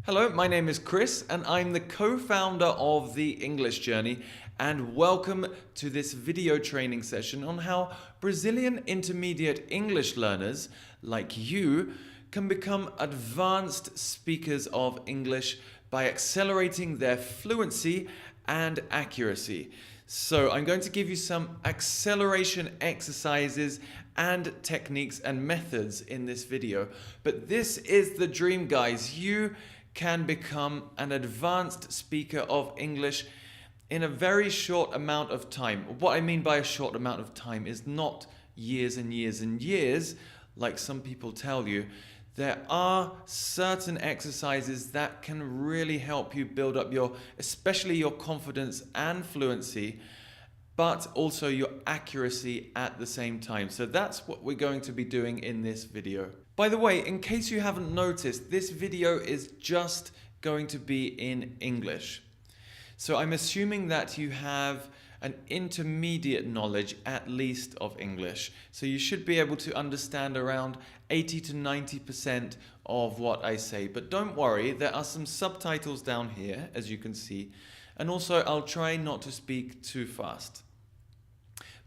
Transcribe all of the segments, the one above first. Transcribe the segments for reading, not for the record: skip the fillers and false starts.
Hello, my name is Chris and I'm the co-founder of The English Journey, and welcome to this video training session on how Brazilian intermediate English learners like you can become advanced speakers of English by accelerating their fluency and accuracy. So I'm going to give you some acceleration exercises and techniques and methods in this video. But this is the dream, guys. You can become an advanced speaker of English in a very short amount of time. What I mean by a short amount of time is not years and years and years, like some people tell you. There are certain exercises that can really help you build up especially your confidence and fluency, but also your accuracy at the same time. So that's what we're going to be doing in this video. By the way, in case you haven't noticed, this video is just going to be in English. So I'm assuming that you have an intermediate knowledge at least of English. So you should be able to understand around 80 to 90% of what I say. But don't worry, there are some subtitles down here, as you can see. And also I'll try not to speak too fast.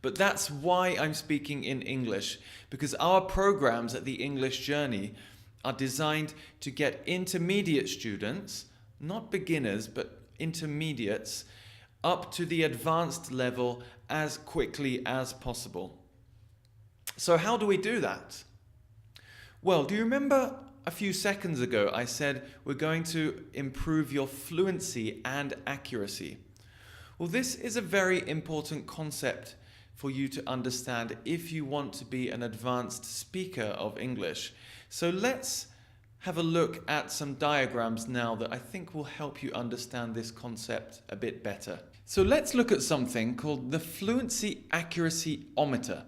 But that's why I'm speaking in English, because our programs at the English Journey are designed to get intermediate students, not beginners, but intermediates, up to the advanced level as quickly as possible. So how do we do that? Well, do you remember a few seconds ago I said we're going to improve your fluency and accuracy? Well, this is a very important concept for you to understand if you want to be an advanced speaker of English. So let's have a look at some diagrams now that I think will help you understand this concept a bit better. So let's look at something called the fluency accuracy-ometer.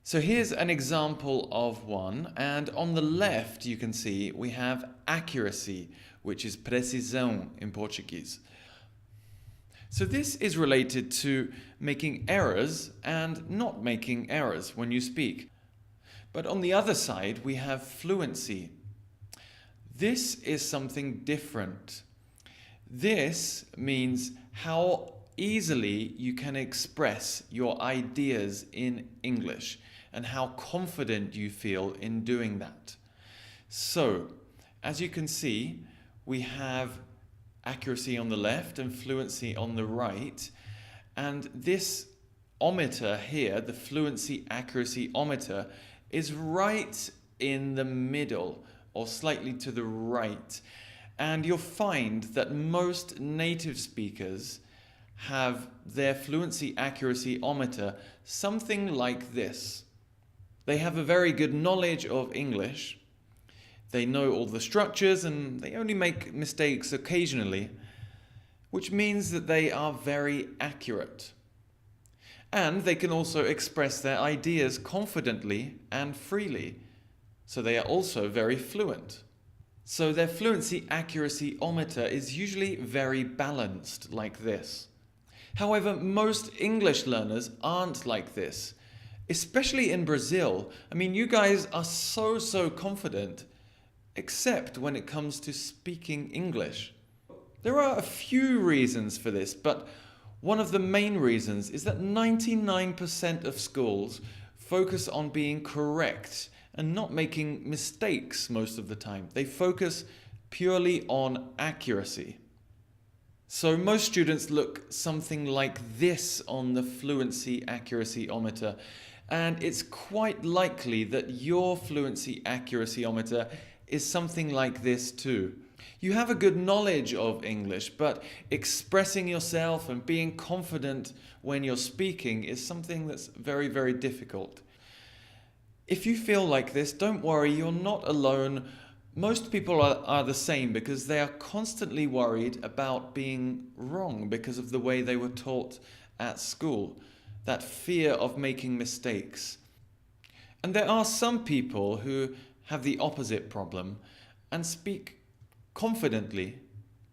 So here's an example of one, and on the left you can see we have accuracy, which is precisão in Portuguese. So this is related to making errors and not making errors when you speak. But on the other side, we have fluency. This is something different. This means how easily you can express your ideas in English and how confident you feel in doing that. So, as you can see, we have accuracy on the left and fluency on the right. And this ometer here, the fluency accuracy ometer, is right in the middle or slightly to the right. And you'll find that most native speakers have their fluency accuracy ometer something like this. They have a very good knowledge of English. They know all the structures and they only make mistakes occasionally, which means that they are very accurate. And they can also express their ideas confidently and freely, so they are also very fluent. So their fluency accuracy-ometer is usually very balanced like this. However, most English learners aren't like this, especially in Brazil. I mean, you guys are so confident, except when it comes to speaking English. There are a few reasons for this, but one of the main reasons is that 99% of schools focus on being correct and not making mistakes most of the time. They focus purely on accuracy. So most students look something like this on the fluency accuracy-ometer, and it's quite likely that your fluency accuracy-ometer is something like this too. You have a good knowledge of English, but expressing yourself and being confident when you're speaking is something that's very difficult. If you feel like this, don't worry, you're not alone. Most people are the same because they are constantly worried about being wrong because of the way they were taught at school. That fear of making mistakes. And there are some people who have the opposite problem and speak confidently,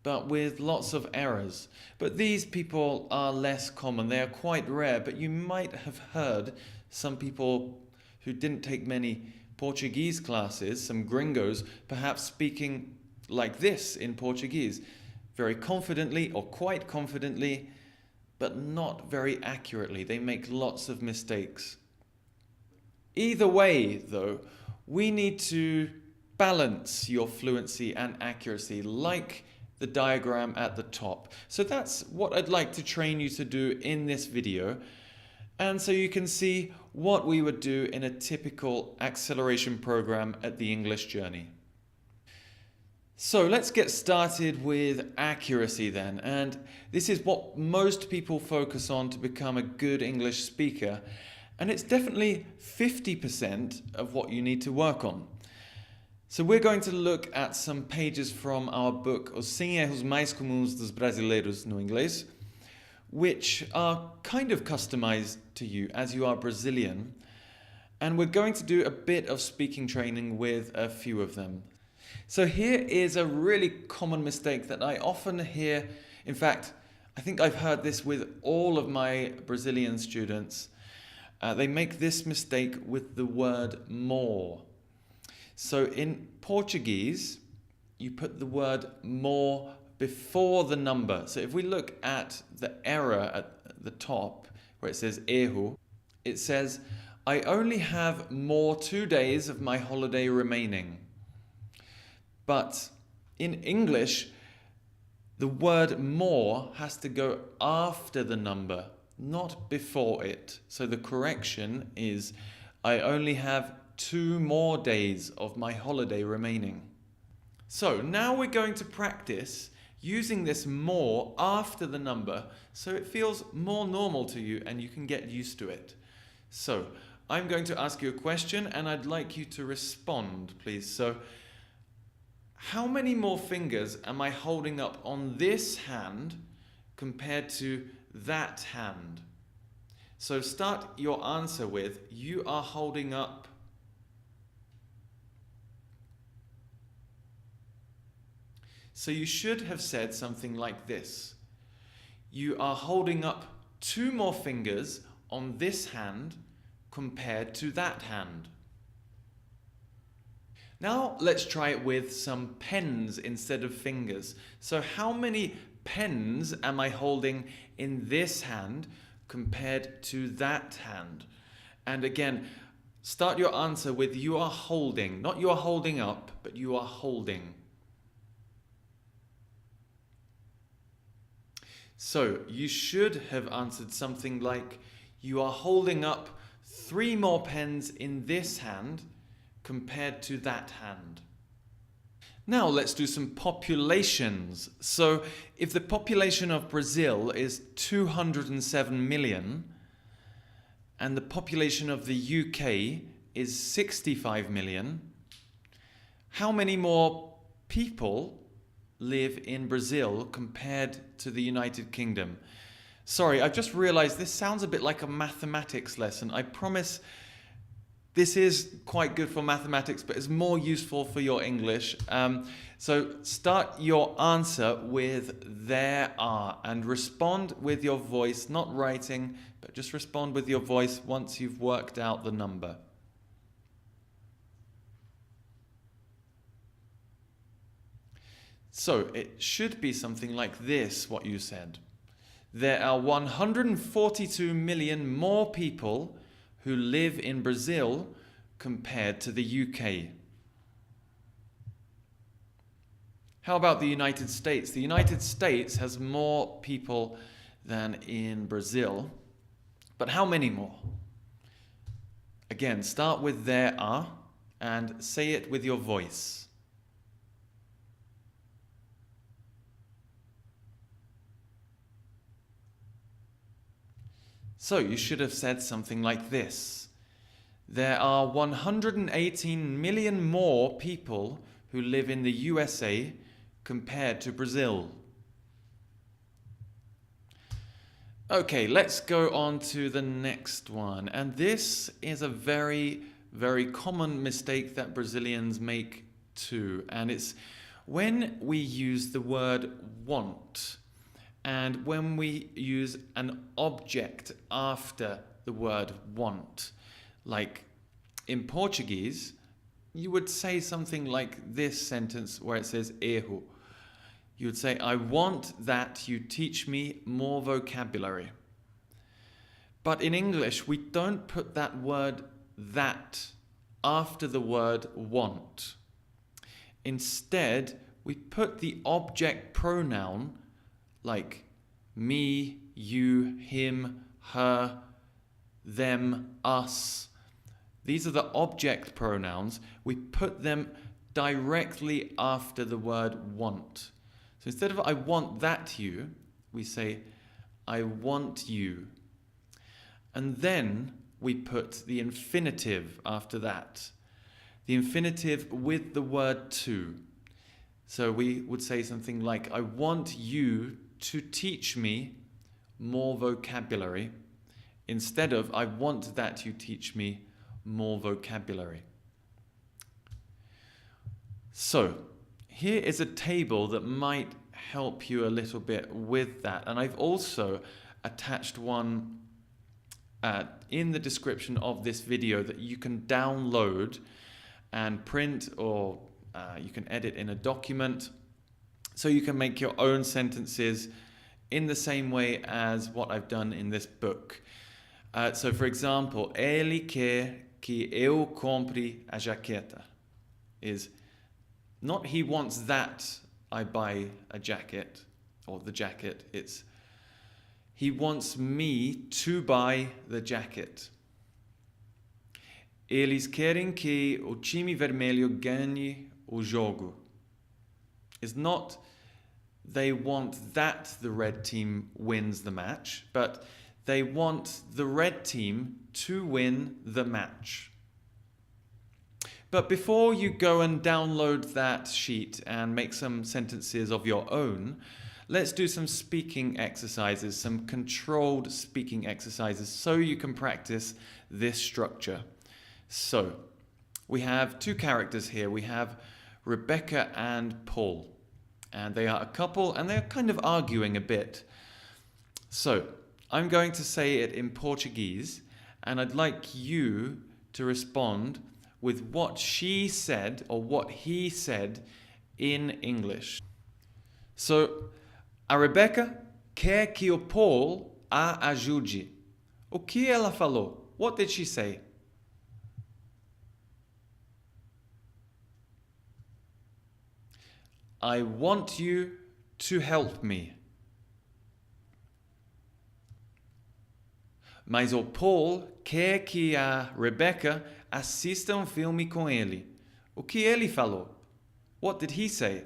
but with lots of errors. But these people are less common. They are quite rare, but you might have heard some people who didn't take many Portuguese classes, some gringos, perhaps speaking like this in Portuguese, very confidently or quite confidently, but not very accurately. They make lots of mistakes. Either way, though, we need to balance your fluency and accuracy like the diagram at the top. So that's what I'd like to train you to do in this video. And so you can see what we would do in a typical acceleration program at the English Journey. So let's get started with accuracy then. And this is what most people focus on to become a good English speaker. And it's definitely 50% of what you need to work on. So we're going to look at some pages from our book Os 100 Erros Mais Comuns dos Brasileiros no Inglês, which are kind of customized to you as you are Brazilian. And we're going to do a bit of speaking training with a few of them. So here is a really common mistake that I often hear. In fact, I think I've heard this with all of my Brazilian students. They make this mistake with the word more. So in Portuguese, you put the word more before the number. So if we look at the error at the top, where it says erro, it says, I only have more 2 days of my holiday remaining. But in English, the word more has to go after the number, not before it. So the correction is, I only have 2 more days of my holiday remaining. So now we're going to practice using this more after the number so it feels more normal to you and you can get used to it. So I'm going to ask you a question and I'd like you to respond, please. So how many more fingers am I holding up on this hand compared to that hand? So start your answer with, you are holding up . So you should have said something like this. You are holding up 2 more fingers on this hand compared to that hand. Now let's try it with some pens instead of fingers. So how many pens am I holding in this hand compared to that hand? And again, start your answer with you are holding, not you are holding up, but you are holding. So you should have answered something like, you are holding up 3 more pens in this hand compared to that hand. Now let's do some populations. So if the population of Brazil is 207 million and the population of the UK is 65 million, how many more people live in Brazil compared to the United Kingdom? Sorry, I've just realized this sounds a bit like a mathematics lesson. I promise this is quite good for mathematics, but it's more useful for your English. So start your answer with there are and respond with your voice, not writing, but just respond with your voice once you've worked out the number. So it should be something like this, what you said. There are 142 million more people who live in Brazil compared to the UK. How about the United States? The United States has more people than in Brazil, but how many more? Again, start with there are and say it with your voice. So you should have said something like this. There are 118 million more people who live in the USA compared to Brazil. Okay, let's go on to the next one. And this is a very, very common mistake that Brazilians make too. And it's when we use the word want. And when we use an object after the word want, like in Portuguese, you would say something like this sentence where it says erro. You would say, I want that you teach me more vocabulary. But in English, we don't put that word that after the word want. Instead, we put the object pronoun like me, you, him, her, them, us. These are the object pronouns. We put them directly after the word want. So instead of I want that you, we say I want you. And then we put the infinitive after that. The infinitive with the word to. So we would say something like, I want you to teach me more vocabulary, instead of, I want that you teach me more vocabulary. So, here is a table that might help you a little bit with that. And I've also attached one in the description of this video that you can download and print, or you can edit in a document, so you can make your own sentences in the same way as what I've done in this book. So for example, ele quer que eu compre a jaqueta is not he wants that I buy a jacket or the jacket, it's he wants me to buy the jacket. Eles querem que o time vermelho ganhe o jogo. It's not they want that the red team wins the match, but they want the red team to win the match. But before you go and download that sheet and make some sentences of your own, let's do some speaking exercises, some controlled speaking exercises, so you can practice this structure. So, we have two characters here. We have Rebecca and Paul. And they are a couple, and they're kind of arguing a bit. So, I'm going to say it in Portuguese, and I'd like you to respond with what she said or what he said in English. So, a Rebecca quer que o Paul a ajude. O que ela falou? What did she say? I want you to help me. Mas o Paul quer que a Rebecca assista filme com ele. O que ele falou? What did he say?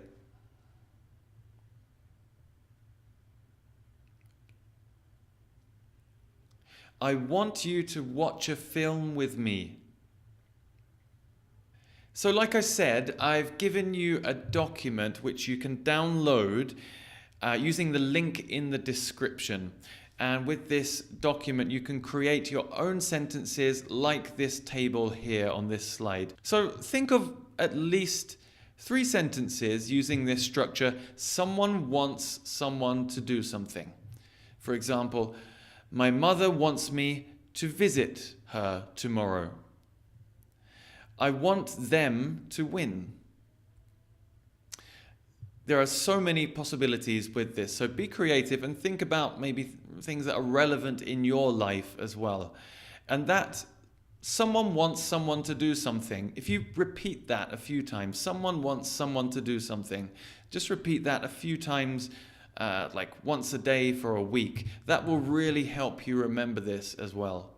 I want you to watch a film with me. So like I said, I've given you a document which you can download using the link in the description. And with this document, you can create your own sentences like this table here on this slide. So think of at least 3 sentences using this structure. Someone wants someone to do something. For example, my mother wants me to visit her tomorrow. I want them to win. There are so many possibilities with this, so be creative and think about maybe things that are relevant in your life as well. And that someone wants someone to do something. If you repeat that a few times, someone wants someone to do something, just repeat that a few times, like once a day for a week. That will really help you remember this as well.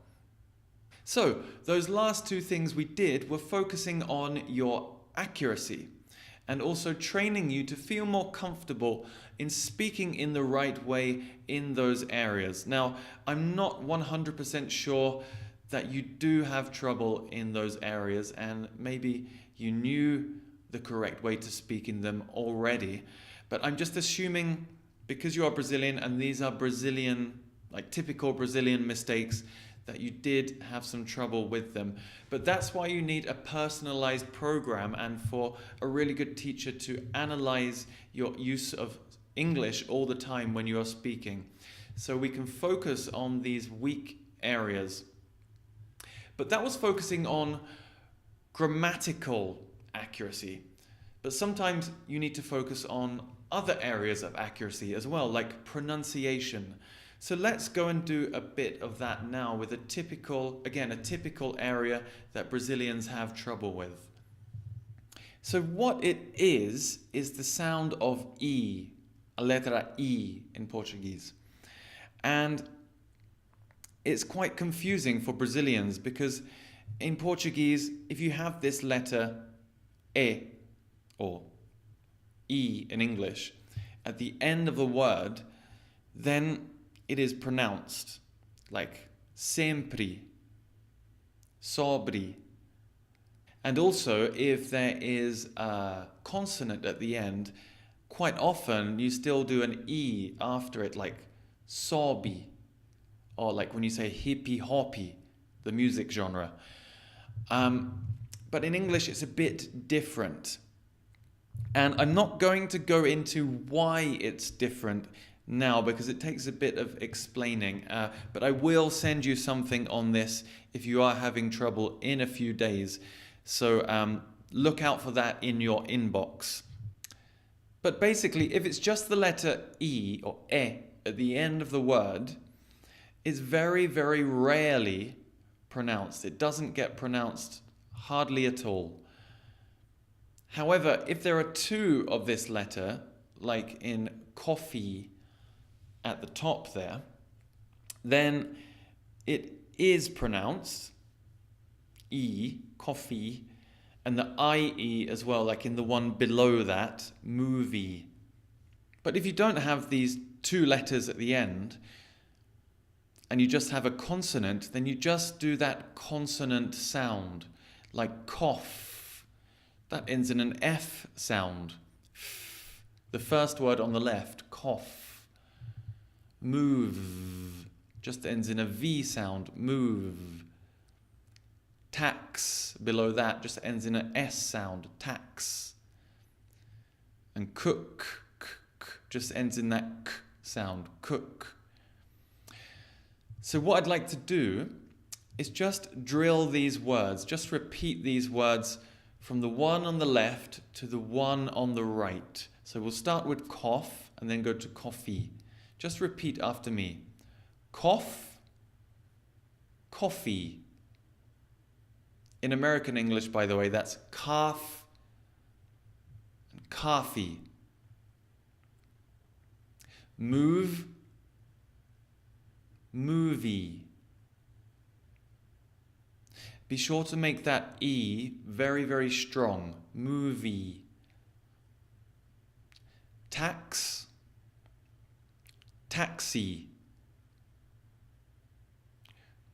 So, those last 2 things we did were focusing on your accuracy and also training you to feel more comfortable in speaking in the right way in those areas. Now, I'm not 100% sure that you do have trouble in those areas, and maybe you knew the correct way to speak in them already, but I'm just assuming because you are Brazilian and these are Brazilian, like typical Brazilian mistakes, that you did have some trouble with them. But that's why you need a personalized program and for a really good teacher to analyze your use of English all the time when you are speaking. So we can focus on these weak areas. But that was focusing on grammatical accuracy. But sometimes you need to focus on other areas of accuracy as well, like pronunciation. So let's go and do a bit of that now with a typical area that Brazilians have trouble with. So what it is the sound of E, a letra E in Portuguese. And it's quite confusing for Brazilians because in Portuguese, if you have this letter E or E in English at the end of the word, then it is pronounced like sempre, sobre. And also, if there is a consonant at the end, quite often you still do an E after it, like sobe, or like when you say hippie hoppy, the music genre. But in English, it's a bit different. And I'm not going to go into why it's different now because it takes a bit of explaining. But I will send you something on this if you are having trouble in a few days. So look out for that in your inbox. But basically, if it's just the letter E or E at the end of the word, it's very, very rarely pronounced. It doesn't get pronounced hardly at all. However, if there are two of this letter, like in coffee at the top there, then it is pronounced E, coffee, and the IE as well, like in the one below that, movie. But if you don't have these two letters at the end, and you just have a consonant, then you just do that consonant sound, like cough. That ends in an F sound. The first word on the left, cough. Move, just ends in a V sound, move. Tax, below that, just ends in an S sound, tax. And cook, just ends in that K sound, cook. So what I'd like to do is just drill these words, just repeat these words from the one on the left to the one on the right. So we'll start with cough and then go to coffee. Just repeat after me. Cough, coffee. In American English, by the way, that's cough and coffee. Move, movie. Be sure to make that E very, very strong. Movie. Tax, taxi.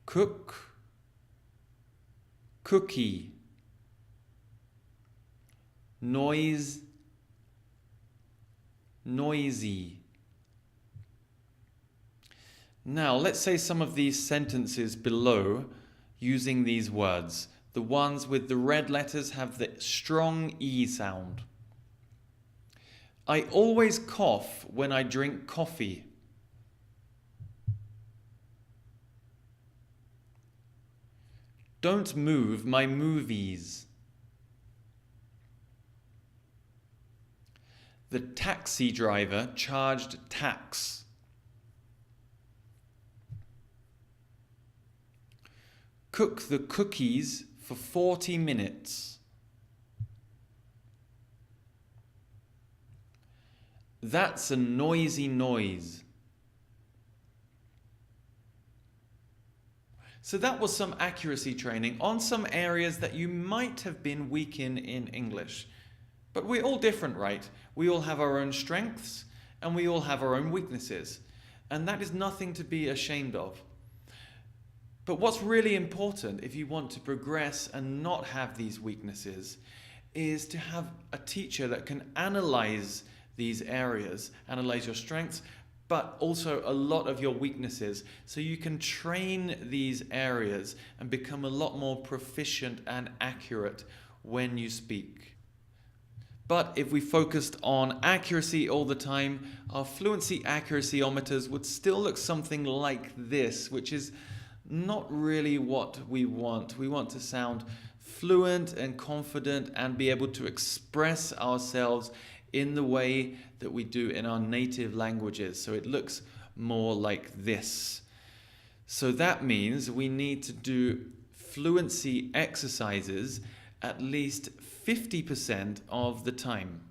Cook, cookie. Noise, noisy. Now, let's say some of these sentences below using these words. The ones with the red letters have the strong E sound. I always cough when I drink coffee. Don't move my movies. The taxi driver charged tax. Cook the cookies for 40 minutes. That's a noisy noise. So that was some accuracy training on some areas that you might have been weak in English. But we're all different, right? We all have our own strengths and we all have our own weaknesses. And that is nothing to be ashamed of. But what's really important if you want to progress and not have these weaknesses is to have a teacher that can analyze these areas, analyze your strengths, but also a lot of your weaknesses, so you can train these areas and become a lot more proficient and accurate when you speak. But if we focused on accuracy all the time, our fluency accuracyometers would still look something like this, which is not really what we want. We want to sound fluent and confident and be able to express ourselves in the way that we do in our native languages. So it looks more like this. So that means we need to do fluency exercises at least 50% of the time.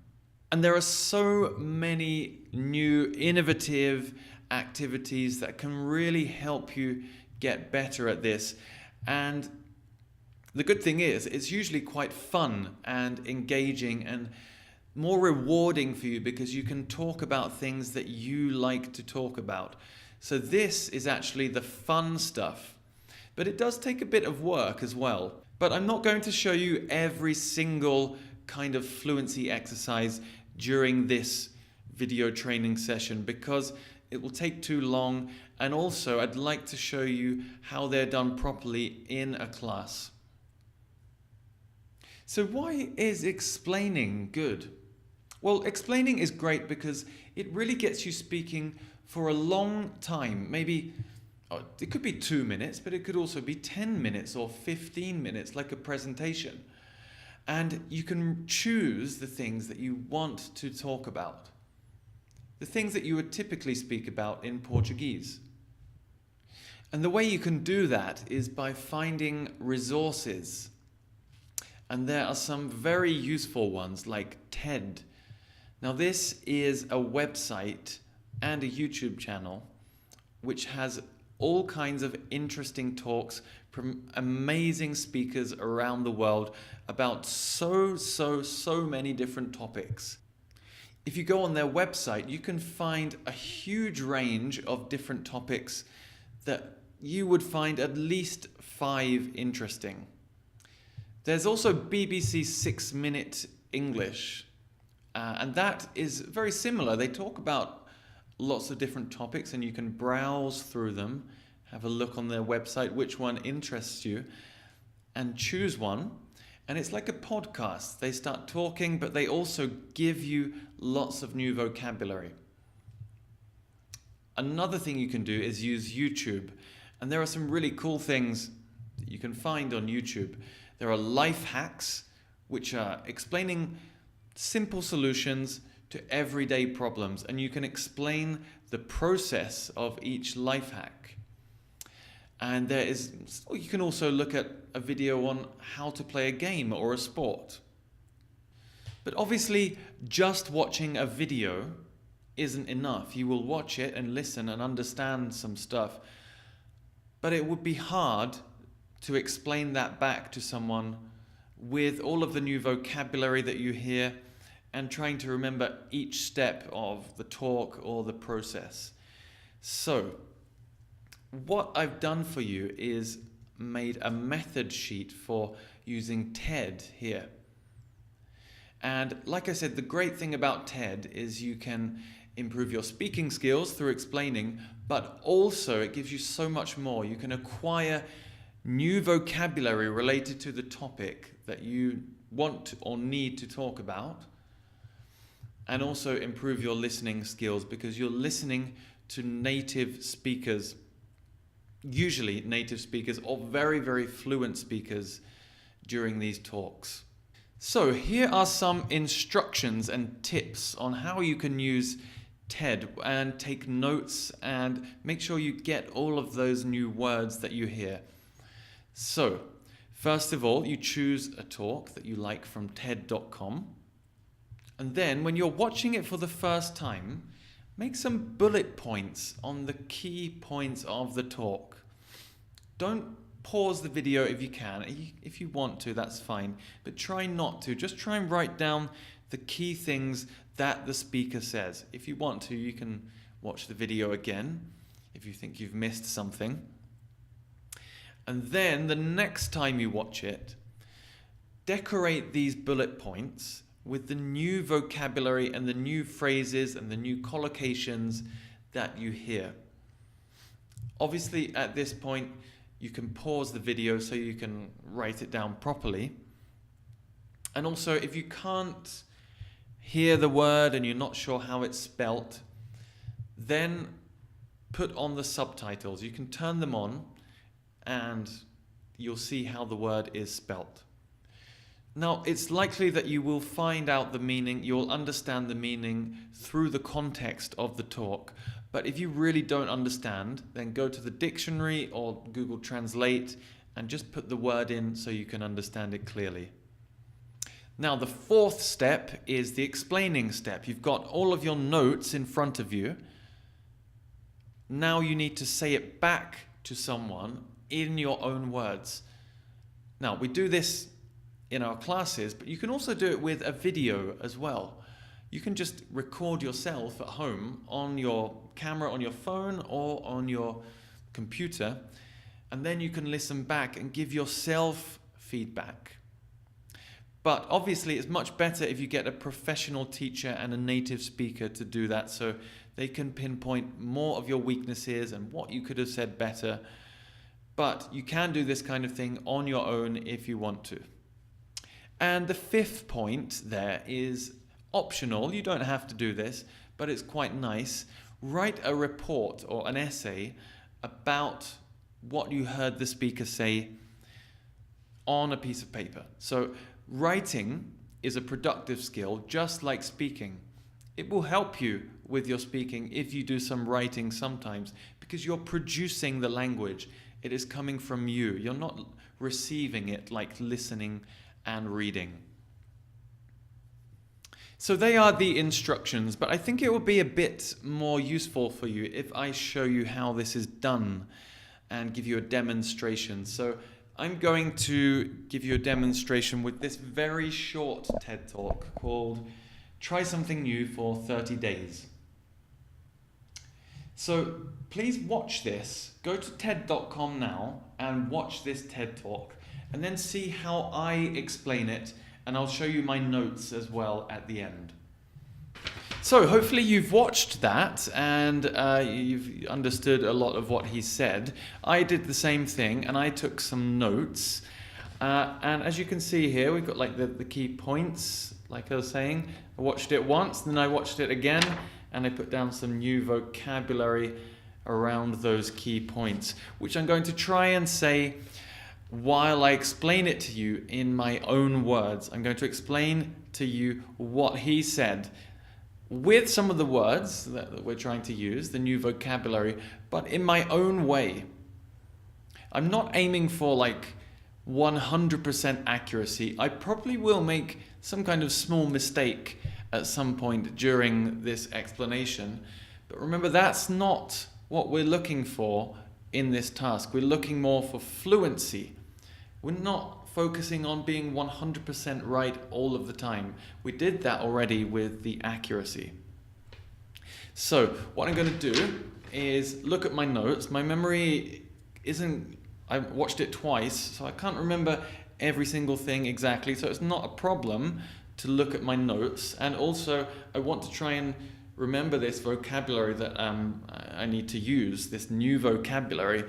And there are so many new innovative activities that can really help you get better at this. And the good thing is, it's usually quite fun and engaging and more rewarding for you because you can talk about things that you like to talk about. So this is actually the fun stuff. But it does take a bit of work as well. But I'm not going to show you every single kind of fluency exercise during this video training session because it will take too long, and also I'd like to show you how they're done properly in a class. So why is explaining good? Well, explaining is great because it really gets you speaking for a long time. Maybe it could be 2 minutes, but it could also be 10 minutes or 15 minutes, like a presentation. And you can choose the things that you want to talk about, the things that you would typically speak about in Portuguese. And the way you can do that is by finding resources. And there are some very useful ones like TED. Now this is a website and a YouTube channel which has all kinds of interesting talks from amazing speakers around the world about so many different topics. If you go on their website, you can find a huge range of different topics that you would find at least 5 interesting. There's also BBC 6-Minute English, and that is very similar. They talk about lots of different topics and you can browse through them, have a look on their website, which one interests you, and choose one. And it's like a podcast. They start talking, but they also give you lots of new vocabulary. Another thing you can do is use YouTube. And there are some really cool things that you can find on YouTube. There are life hacks, which are explaining simple solutions to everyday problems. And you can explain the process of each life hack. And you can also look at a video on how to play a game or a sport. But obviously, just watching a video isn't enough. You will watch it and listen and understand some stuff. But it would be hard to explain that back to someone with all of the new vocabulary that you hear and trying to remember each step of the talk or the process. So, what I've done for you is made a method sheet for using TED here. And like I said, the great thing about TED is you can improve your speaking skills through explaining, but also it gives you so much more. You can acquire new vocabulary related to the topic that you want or need to talk about, and also improve your listening skills because you're listening to native speakers, usually native speakers or very fluent speakers during these talks. So here are some instructions and tips on how you can use TED and take notes and make sure you get all of those new words that you hear. So first of all, you choose a talk that you like from TED.com. And then when you're watching it for the first time, make some bullet points on the key points of the talk. Don't pause the video if you can. If you want to, that's fine. But try not to. Just try and write down the key things that the speaker says. If you want to, you can watch the video again if you think you've missed something. And then the next time you watch it, decorate these bullet points with the new vocabulary and the new phrases and the new collocations that you hear. Obviously, at this point, you can pause the video so you can write it down properly. And also, if you can't hear the word and you're not sure how it's spelt, then put on the subtitles. You can turn them on and you'll see how the word is spelt. Now, it's likely that you will find out the meaning, you'll understand the meaning through the context of the talk. But if you really don't understand, then go to the dictionary or Google Translate and just put the word in so you can understand it clearly. Now, the fourth step is the explaining step. You've got all of your notes in front of you. Now you need to say it back to someone in your own words. Now, we do this in our classes, but you can also do it with a video as well. You can just record yourself at home on your camera, on your phone, or on your computer, and then you can listen back and give yourself feedback. But obviously, it's much better if you get a professional teacher and a native speaker to do that, so they can pinpoint more of your weaknesses and what you could have said better. But you can do this kind of thing on your own if you want to. And the fifth point there is optional. You don't have to do this, but it's quite nice. Write a report or an essay about what you heard the speaker say on a piece of paper. So writing is a productive skill, just like speaking. It will help you with your speaking if you do some writing sometimes, because you're producing the language. It is coming from you. You're not receiving it like listening and reading. So they are the instructions, but I think it will be a bit more useful for you if I show you how this is done and give you a demonstration. So I'm going to give you a demonstration with this very short TED Talk called Try Something New for 30 Days. So please watch this. Go to TED.com now and watch this TED Talk, and then see how I explain it, and I'll show you my notes as well at the end. So hopefully you've watched that and you've understood a lot of what he said. I did the same thing and I took some notes. And as you can see here, we've got like the key points, like I was saying. I watched it once, then I watched it again, and I put down some new vocabulary around those key points, which I'm going to try and say while I explain it to you in my own words. I'm going to explain to you what he said with some of the words that we're trying to use, the new vocabulary, but in my own way. I'm not aiming for like 100% accuracy. I probably will make some kind of small mistake at some point during this explanation, but remember, that's not what we're looking for in this task. We're looking more for fluency. We're not focusing on being 100% right all of the time. We did that already with the accuracy. So what I'm going to do is look at my notes. My memory isn't, I watched it twice, so I can't remember every single thing exactly, so it's not a problem to look at my notes. And also I want to try and remember this vocabulary that I need to use, this new vocabulary.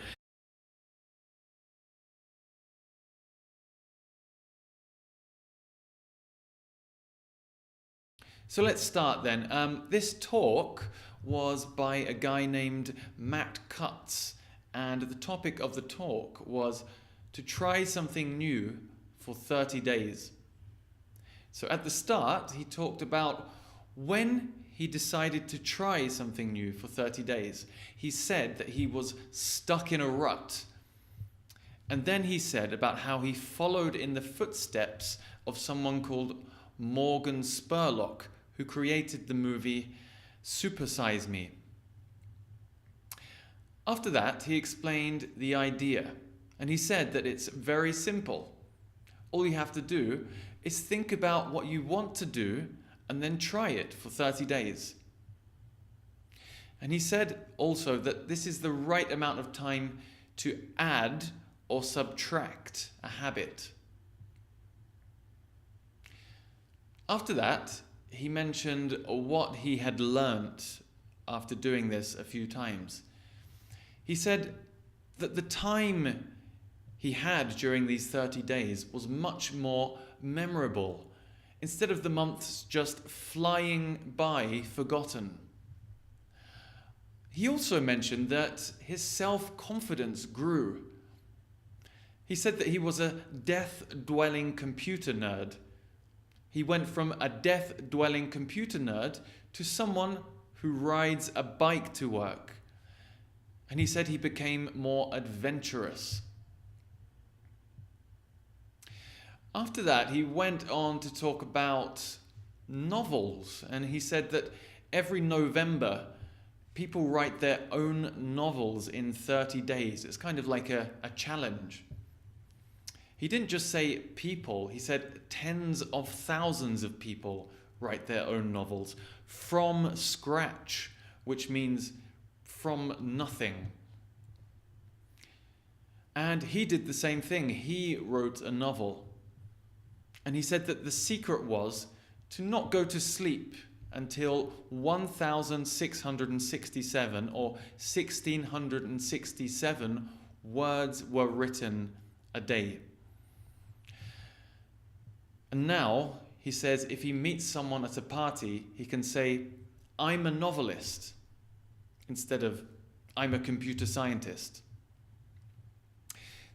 So let's start then. This talk was by a guy named Matt Cutts, and the topic of the talk was to try something new for 30 days. So at the start, he talked about when he decided to try something new for 30 days. He said that he was stuck in a rut. And then he said about how he followed in the footsteps of someone called Morgan Spurlock, who created the movie Super Size Me. After that, he explained the idea, and he said that it's very simple. All you have to do is think about what you want to do and then try it for 30 days. And he said also that this is the right amount of time to add or subtract a habit. After that, he mentioned what he had learnt after doing this a few times. He said that the time he had during these 30 days was much more memorable, instead of the months just flying by forgotten. He also mentioned that his self-confidence grew. He said that he was a death-dwelling computer nerd. He went from a death-dwelling computer nerd to someone who rides a bike to work. And he said he became more adventurous. After that, he went on to talk about novels, and he said that every November, people write their own novels in 30 days. It's kind of like a challenge. He didn't just say people, he said tens of thousands of people write their own novels from scratch, which means from nothing. And he did the same thing. He wrote a novel. And he said that the secret was to not go to sleep until 1,667 or 1,667 words were written a day. And now, he says, if he meets someone at a party, he can say, I'm a novelist, instead of, I'm a computer scientist.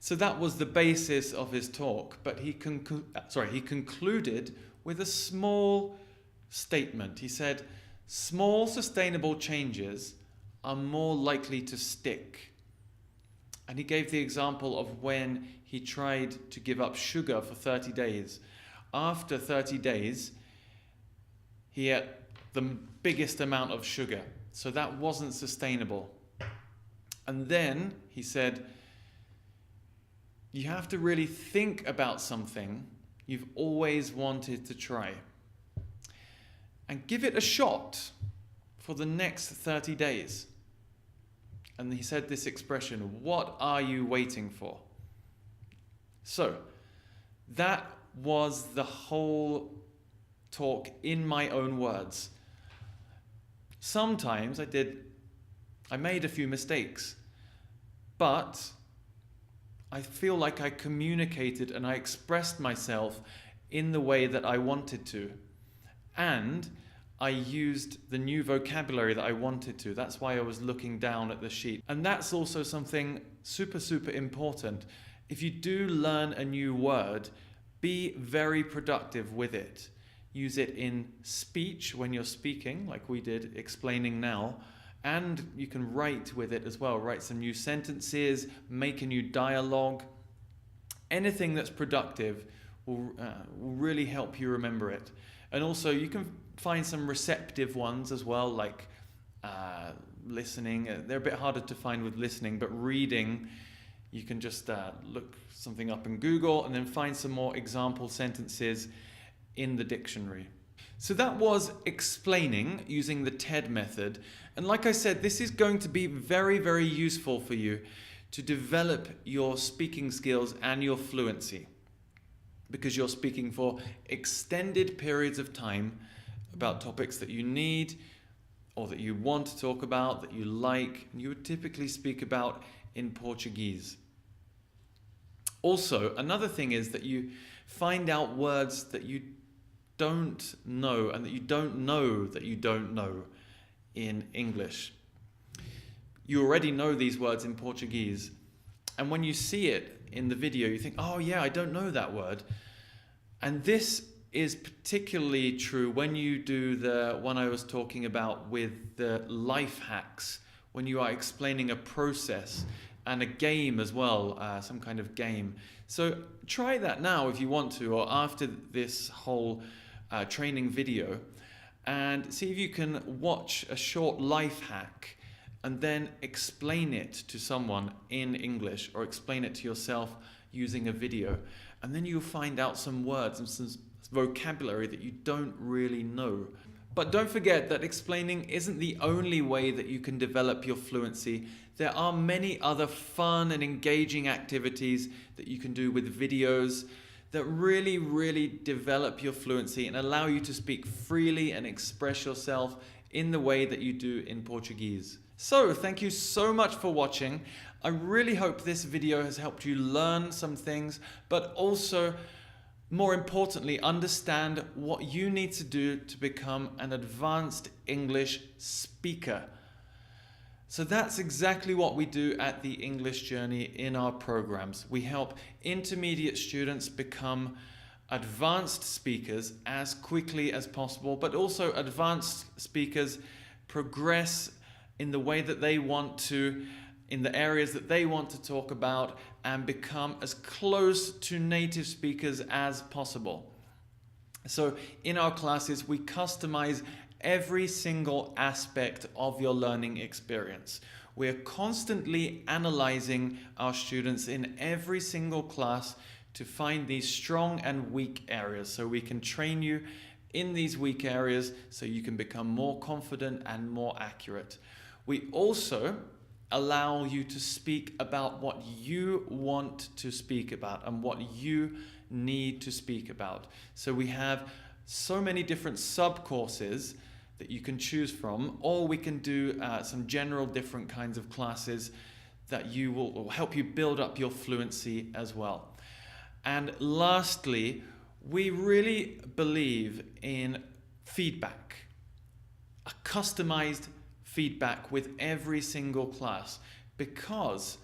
So that was the basis of his talk, but he concluded with a small statement. He said, small sustainable changes are more likely to stick. And he gave the example of when he tried to give up sugar for 30 days. After 30 days, he ate the biggest amount of sugar. So that wasn't sustainable. And then he said, you have to really think about something you've always wanted to try. And give it a shot for the next 30 days. And he said this expression, what are you waiting for? So, that was the whole talk in my own words. Sometimes I made a few mistakes, but I feel like I communicated and I expressed myself in the way that I wanted to. And I used the new vocabulary that I wanted to. That's why I was looking down at the sheet. And that's also something super, super important. If you do learn a new word, be very productive with it. Use it in speech when you're speaking, like we did, explaining now. And you can write with it as well. Write some new sentences, make a new dialogue. Anything that's productive will really help you remember it. And also you can find some receptive ones as well, like listening. They're a bit harder to find with listening, but reading, you can just look something up in Google and then find some more example sentences in the dictionary. So that was explaining using the TED method. And like I said, this is going to be very, very useful for you to develop your speaking skills and your fluency, because you're speaking for extended periods of time about topics that you need or that you want to talk about, that you like, and you would typically speak about in Portuguese. Also, another thing is that you find out words that you don't know and that you don't know that you don't know in English. You already know these words in Portuguese, and when you see it in the video, you think, oh yeah, I don't know that word. And this is particularly true when you do the one I was talking about with the life hacks, when you are explaining a process and a game as well, some kind of game. So try that now if you want to, or after this whole training video, and see if you can watch a short life hack and then explain it to someone in English, or explain it to yourself using a video. And then you'll find out some words and some vocabulary that you don't really know. But don't forget that explaining isn't the only way that you can develop your fluency. There are many other fun and engaging activities that you can do with videos that really, really develop your fluency and allow you to speak freely and express yourself in the way that you do in Portuguese. So, thank you so much for watching. I really hope this video has helped you learn some things, but also, more importantly, understand what you need to do to become an advanced English speaker. So that's exactly what we do at the English Journey in our programs. We help intermediate students become advanced speakers as quickly as possible, but also advanced speakers progress in the way that they want to, in the areas that they want to talk about, and become as close to native speakers as possible. So in our classes, we customize every single aspect of your learning experience. We're constantly analyzing our students in every single class to find these strong and weak areas, so we can train you in these weak areas so you can become more confident and more accurate. We also allow you to speak about what you want to speak about and what you need to speak about. So we have so many different sub-courses that you can choose from, or we can do some general different kinds of classes that will help you build up your fluency as well. And lastly, we really believe in feedback, a customized feedback with every single class, because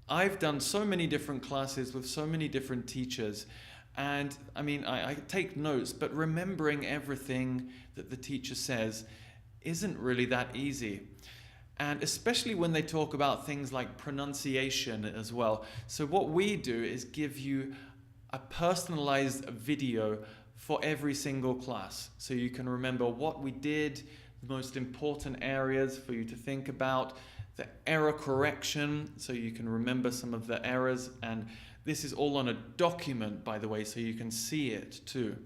I've done so many different classes with so many different teachers, and I take notes, but remembering everything that the teacher says isn't really that easy. And especially when they talk about things like pronunciation as well. So what we do is give you a personalized video for every single class, so you can remember what we did, the most important areas for you to think about, the error correction, so you can remember some of the errors, and this is all on a document, by the way, so you can see it too.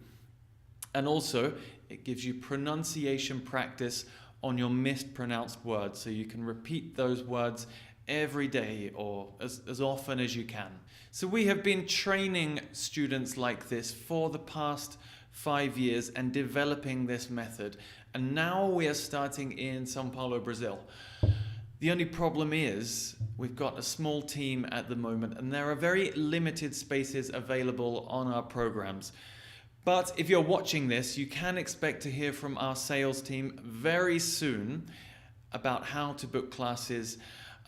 And also, it gives you pronunciation practice on your mispronounced words, so you can repeat those words every day or as often as you can. So we have been training students like this for the past 5 years and developing this method. And now we are starting in São Paulo, Brazil. The only problem is we've got a small team at the moment, and there are very limited spaces available on our programs. But if you're watching this, you can expect to hear from our sales team very soon about how to book classes,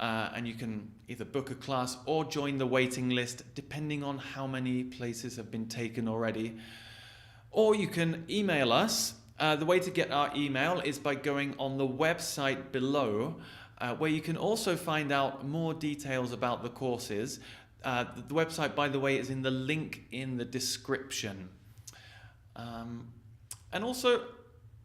and you can either book a class or join the waiting list depending on how many places have been taken already. Or you can email us. The way to get our email is by going on the website below, where you can also find out more details about the courses. The website, by the way, is in the link in the description. And also,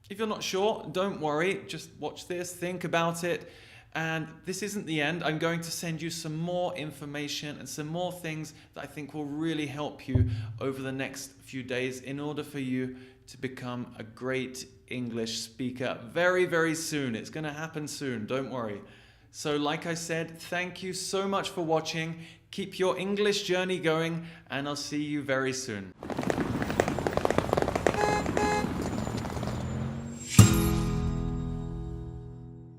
if you're not sure, don't worry, just watch this, think about it. And this isn't the end. I'm going to send you some more information and some more things that I think will really help you over the next few days in order for you to become a great English speaker very, very soon. It's going to happen soon, don't worry. So like I said, thank you so much for watching. Keep your English journey going, and I'll see you very soon.